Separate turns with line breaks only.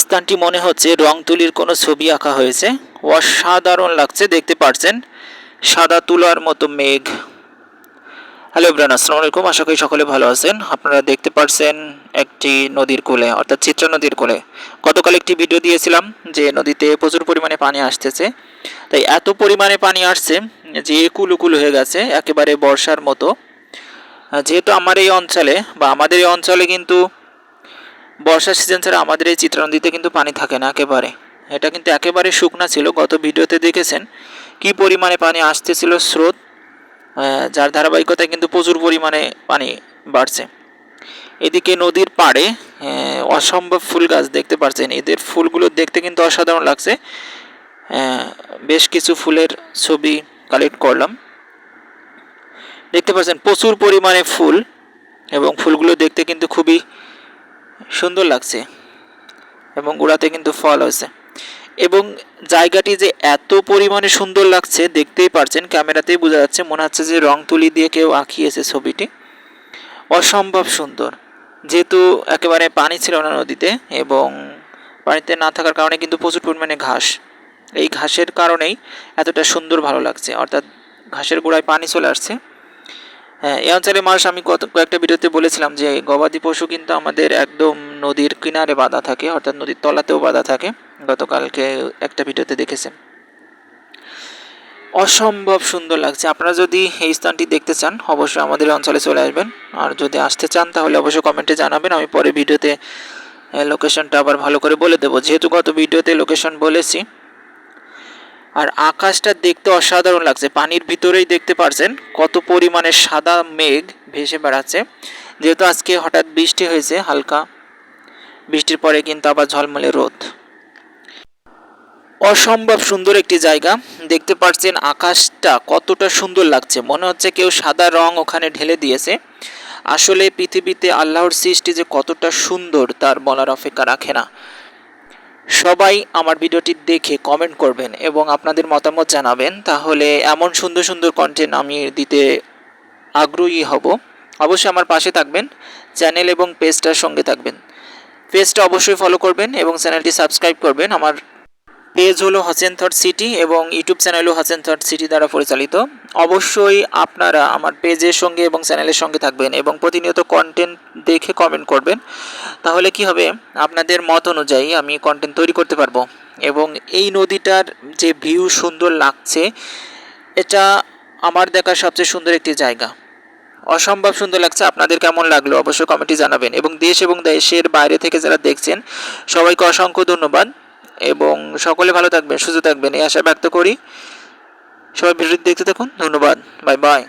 স্থানটি মনে হচ্ছে রং তুলির কোনো ছবি আঁকা হয়েছে। অসাধারণ লাগছে, দেখতে পাচ্ছেন সাদা তুলার মতো মেঘ। হ্যালো এভরিওয়ান, আসসালামু আলাইকুম। আশা করি সকলে ভালো আছেন। আপনারা দেখতে পাচ্ছেন একটি নদীর কূলে, অর্থাৎ চিত্রা নদীর কূলে। গতকাল একটি ভিডিও দিয়েছিলাম যে নদীতে প্রচুর পরিমাণে পানি আসতেছে। তাই এত পরিমাণে পানি আসছে যে কুলুকুলু হয়ে গেছে, একেবারে বর্ষার মতো। যেহেতু আমার এই অঞ্চলে বা আমাদের এই অঞ্চলে কিন্তু বর্ষার সিজন ছাড়া আমাদের এই চিত্রা নদীতে কিন্তু পানি থাকে না একেবারে। এটা কিন্তু একেবারে শুকনা ছিল। গত ভিডিওতে দেখেছেন কি পরিমাণে পানি আসতেছিল, স্রোত, যার ধারাবাহিকতায় কিন্তু প্রচুর পরিমাণে পানি বাড়ছে। এদিকে নদীর পাড়ে অসম্ভব ফুল গাছ দেখতে পাচ্ছেন। এদের ফুলগুলো দেখতে কিন্তু অসাধারণ লাগছে। বেশ কিছু ফুলের ছবি কালেক্ট করলাম। দেখতে পাচ্ছেন প্রচুর পরিমাণে ফুল, এবং ফুলগুলো দেখতে কিন্তু খুবই সুন্দর লাগছে, এবং গোড়াতে কিন্তু ফল হয়েছে। এবং জায়গাটি যে এত পরিমাণে সুন্দর লাগছে দেখতেই পারছেন, ক্যামেরাতেই বোঝা যাচ্ছে, মনে হচ্ছে যে রং তুলি দিয়ে কেউ আঁকিয়েছে ছবিটি। অসম্ভব সুন্দর। যেহেতু একেবারে পানি ছিল না নদীতে, এবং পানিতে না থাকার কারণে কিন্তু প্রচুর পরিমাণে ঘাস, এই ঘাসের কারণেই এতটা সুন্দর ভালো লাগছে, অর্থাৎ ঘাসের গোড়ায় পানি চলে আসছে। হ্যাঁ, এই অঞ্চলের মানুষ, আমি কয়েকটা ভিডিওতে বলেছিলাম যে গবাদি পশু কিন্তু আমাদের একদম নদীর কিনারে বাঁধা থাকে, অর্থাৎ নদীর তলাতেও বাঁধা থাকে। গতকালকে একটা ভিডিওতে দেখেছেন। অসম্ভব সুন্দর লাগছে। আপনারা যদি এই স্থানটি দেখতে চান অবশ্যই আমাদের অঞ্চলে চলে আসবেন, আর যদি আসতে চান তাহলে অবশ্যই কমেন্টে জানাবেন। আমি পরে ভিডিওতে লোকেশনটা আবার ভালো করে বলে দেবো, যেহেতু গত ভিডিওতে লোকেশন বলেছি। আর আকাশটা দেখতে অসাধারণ লাগছে। পানির ভিতরেই দেখতে পাচ্ছেন কত পরিমাণে সাদা মেঘ ভেসে বেড়াচ্ছে। যেহেতু আজকে হঠাৎ বৃষ্টি হয়েছে, হালকা বৃষ্টির পরে কিন্তু আবার ঝলমলে রোদ। অসম্ভব সুন্দর একটি জায়গা। দেখতে পাচ্ছেন আকাশটা কতটা সুন্দর লাগছে, মনে হচ্ছে কেউ সাদা রং ওখানে ঢেলে দিয়েছে। আসলে পৃথিবীতে আল্লাহর সৃষ্টি যে কতটা সুন্দর তার বলার অপেক্ষা রাখে না। সবাই আমার ভিডিওটি দেখে কমেন্ট করবেন এবং আপনাদের মতামত জানাবেন, তাহলে এমন সুন্দর সুন্দর কন্টেন্ট আমি দিতে আগ্রহী হব। অবশ্যই আমার পাশে থাকবেন, চ্যানেল এবং পেজটার সঙ্গে থাকবেন। পেজটা অবশ্যই ফলো করবেন এবং চ্যানেলটি সাবস্ক্রাইব করবেন। আমার পেজ হলো হাসেন থট সিটি এবং ইউটিউব চ্যানেলও হাসেন থট সিটি দ্বারা পরিচালিত। অবশ্যই আপনারা আমার পেজের সঙ্গে এবং চ্যানেলের সঙ্গে থাকবেন এবং প্রতিনিয়ত কন্টেন্ট দেখে কমেন্ট করবেন। তাহলে কি হবে, আপনাদের মত অনুযায়ী আমি কন্টেন্ট তৈরি করতে পারবো। এবং এই নদীটার যে ভিউ সুন্দর লাগছে, এটা আমার দেখা সবচেয়ে সুন্দর একটি জায়গা। অসম্ভব সুন্দর লাগছে। আপনাদের কেমন লাগলো অবশ্যই কমেন্টে জানাবেন। এবং দেশ এবং দেশের বাইরে থেকে যারা দেখছেন সবাইকে অসংখ্য ধন্যবাদ, এবং সকলে ভালো থাকবেন, সুস্থ থাকবেন এই আশা ব্যক্ত করি। সবাই ভিডিওটি দেখতে থাকুন। ধন্যবাদ। Bye bye.